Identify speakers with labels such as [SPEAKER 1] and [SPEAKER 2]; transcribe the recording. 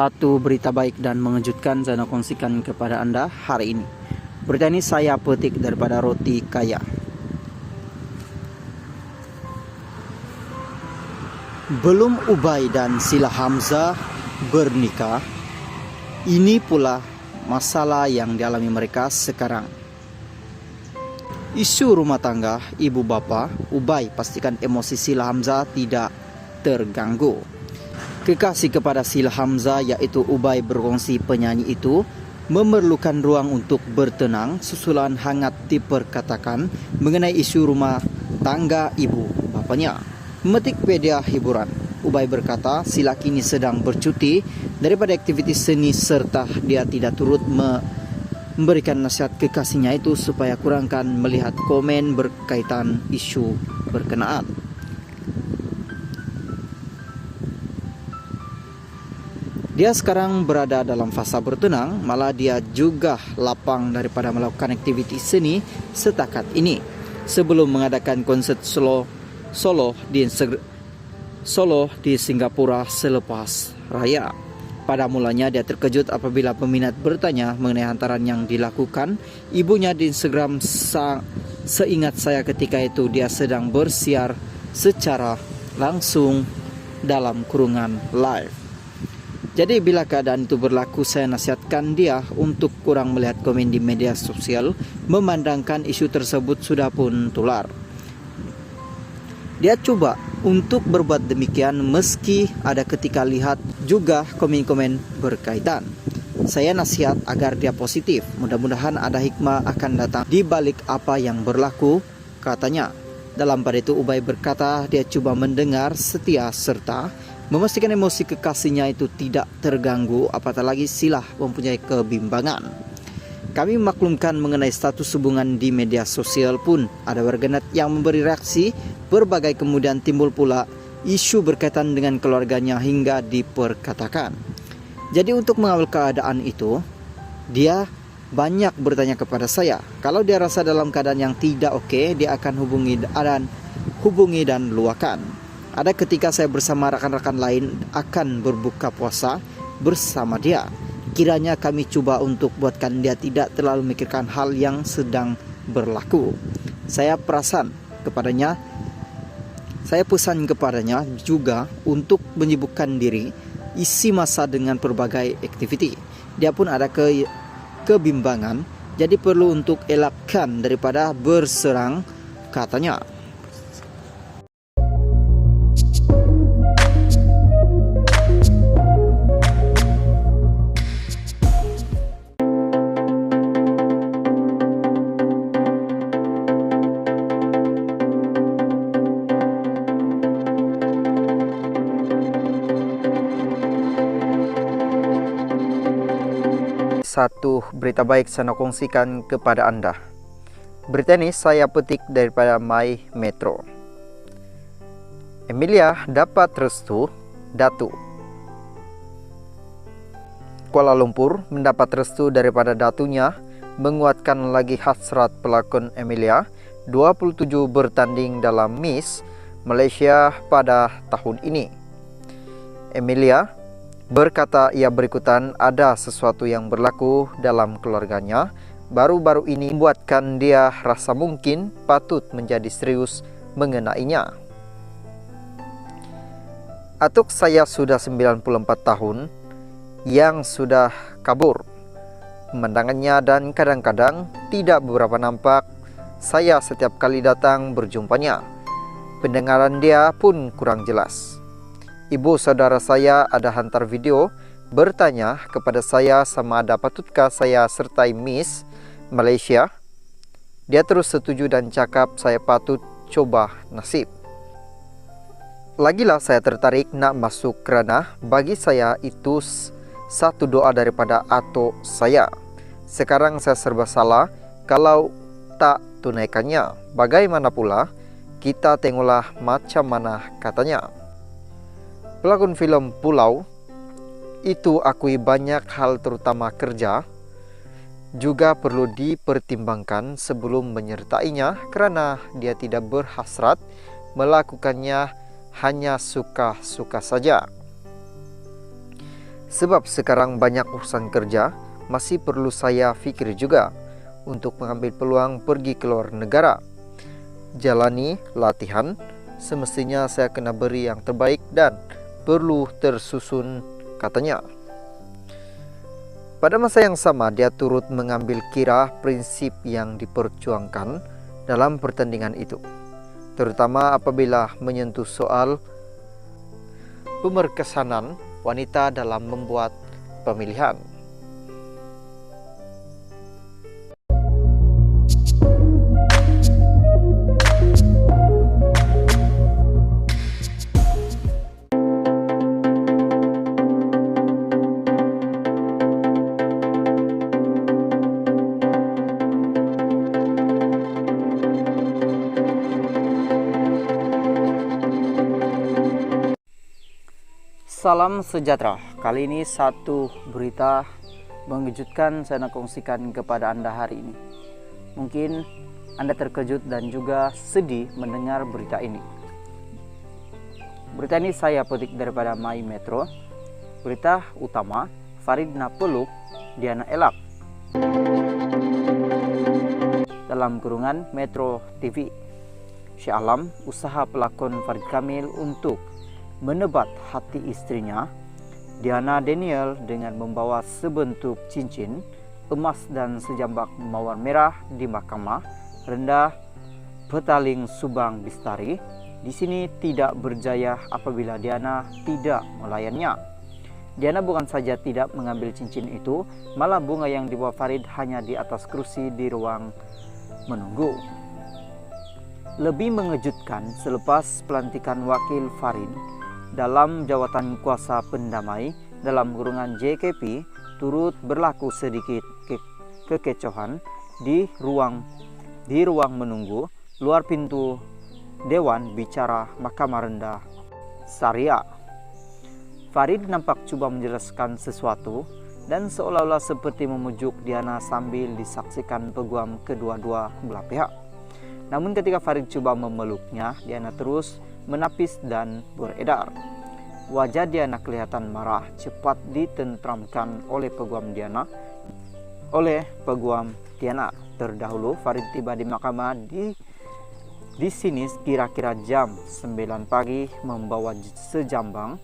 [SPEAKER 1] Satu berita baik dan mengejutkan saya nak kongsikan kepada Anda hari ini. Berita ini saya petik daripada Roti Kaya. Belum Ubay dan Sila Hamzah bernikah, ini pula masalah yang dialami mereka sekarang. Isu rumah tangga ibu bapa Ubay pastikan emosi Sila Hamzah tidak terganggu. Kekasih kepada Sila Hamzah yaitu Ubay berkongsi penyanyi itu memerlukan ruang untuk bertenang susulan hangat diperkatakan mengenai isu rumah tangga ibu bapanya. Metikpedia hiburan, Ubay berkata Sila kini sedang bercuti daripada aktiviti seni serta dia tidak turut memberikan nasihat kekasihnya itu supaya kurangkan melihat komen berkaitan isu berkenaan. Dia sekarang berada dalam fasa bertenang, malah dia juga lapang daripada melakukan aktiviti seni setakat ini sebelum mengadakan konser solo di Singapura selepas raya. Pada mulanya dia terkejut apabila peminat bertanya mengenai hantaran yang dilakukan ibunya di Instagram. Seingat saya ketika itu dia sedang bersiar secara langsung dalam kurungan live. Jadi bila keadaan itu berlaku, saya nasihatkan dia untuk kurang melihat komen di media sosial, memandangkan isu tersebut sudah pun tular. Dia coba untuk berbuat demikian meski ada ketika lihat juga komen-komen berkaitan. Saya nasihat agar dia positif, mudah-mudahan ada hikmah akan datang di balik apa yang berlaku, katanya. Dalam pada itu Ubay berkata dia coba mendengar setia serta memastikan emosi kekasihnya itu tidak terganggu, apatah lagi Sila mempunyai kebimbangan. Kami maklumkan mengenai status hubungan di media sosial pun ada warganet yang memberi reaksi berbagai, kemudian timbul pula isu berkaitan dengan keluarganya hingga diperkatakan. Jadi untuk mengawal keadaan itu, dia banyak bertanya kepada saya. Kalau dia rasa dalam keadaan yang tidak oke, dia akan hubungi dan luahkan. Ada ketika saya bersama rakan-rakan lain akan berbuka puasa bersama dia. Kiranya kami coba untuk buatkan dia tidak terlalu memikirkan hal yang sedang berlaku. Saya pesan kepadanya juga untuk menyibukkan diri, isi masa dengan berbagai aktiviti. Dia pun ada kebimbangan, jadi perlu untuk elakkan daripada berserang, katanya. Satu berita baik saya nak kongsikan kepada Anda. Berita ini saya petik daripada My Metro. Emilia dapat restu Datu. Kuala Lumpur mendapat restu daripada datunya, menguatkan lagi hasrat pelakon Emilia 27 bertanding dalam Miss Malaysia pada tahun ini. Emilia berkata ia berikutan ada sesuatu yang berlaku dalam keluarganya baru-baru ini membuatkan dia rasa mungkin patut menjadi serius mengenainya. Atuk saya sudah 94 tahun yang sudah kabur pemandangannya dan kadang-kadang tidak beberapa nampak. Saya setiap kali datang berjumpanya, pendengaran dia pun kurang jelas. Ibu saudara saya ada hantar video bertanya kepada saya sama ada patutkah saya sertai Miss Malaysia. Dia terus setuju dan cakap saya patut coba nasib. Lagilah saya tertarik nak masuk kerana bagi saya itu satu doa daripada atuk saya. Sekarang saya serba salah kalau tak tunaikannya. Bagaimana pula kita tengoklah macam mana, katanya. Pelakon filem Pulau itu akui banyak hal terutama kerja juga perlu dipertimbangkan sebelum menyertainya kerana dia tidak berhasrat melakukannya hanya suka-suka saja. Sebab sekarang banyak urusan kerja, masih perlu saya pikir juga untuk mengambil peluang pergi ke luar negara. Jalani latihan, semestinya saya kena beri yang terbaik dan perlu tersusun, katanya. Pada masa yang sama, dia turut mengambil kira prinsip yang diperjuangkan dalam pertandingan itu, terutama apabila menyentuh soal pemerkesanan wanita dalam membuat pemilihan. Salam sejahtera. Kali ini satu berita mengejutkan saya nak kongsikan kepada Anda hari ini. Mungkin Anda terkejut dan juga sedih mendengar berita ini. Berita ini saya petik daripada My Metro. Berita utama, Farid napeluk Diana elak. Dalam kurungan Metro TV. Syah Alam, usaha pelakon Farid Kamil untuk menebat hati istrinya Diana Daniel dengan membawa sebentuk cincin emas dan sejambak mawar merah di Mahkamah Rendah Petaling Subang Bistari di sini tidak berjaya apabila Diana tidak melayannya. Diana bukan saja tidak mengambil cincin itu, malah bunga yang dibawa Farid hanya di atas kursi di ruang menunggu. Lebih mengejutkan, selepas pelantikan wakil Farid dalam jawatan kuasa pendamai dalam kurungan JKP turut berlaku sedikit kekecohan di ruang menunggu luar pintu Dewan Bicara Mahkamah Rendah Syariah. Farid nampak cuba menjelaskan sesuatu dan seolah-olah seperti memujuk Diana sambil disaksikan peguam kedua-dua belah pihak. Namun ketika Farid coba memeluknya, Diana terus menapis dan beredar. Wajah Diana kelihatan marah, cepat ditentramkan oleh peguam Diana. Terdahulu Farid tiba di mahkamah di sini kira-kira jam 9 pagi membawa sejambang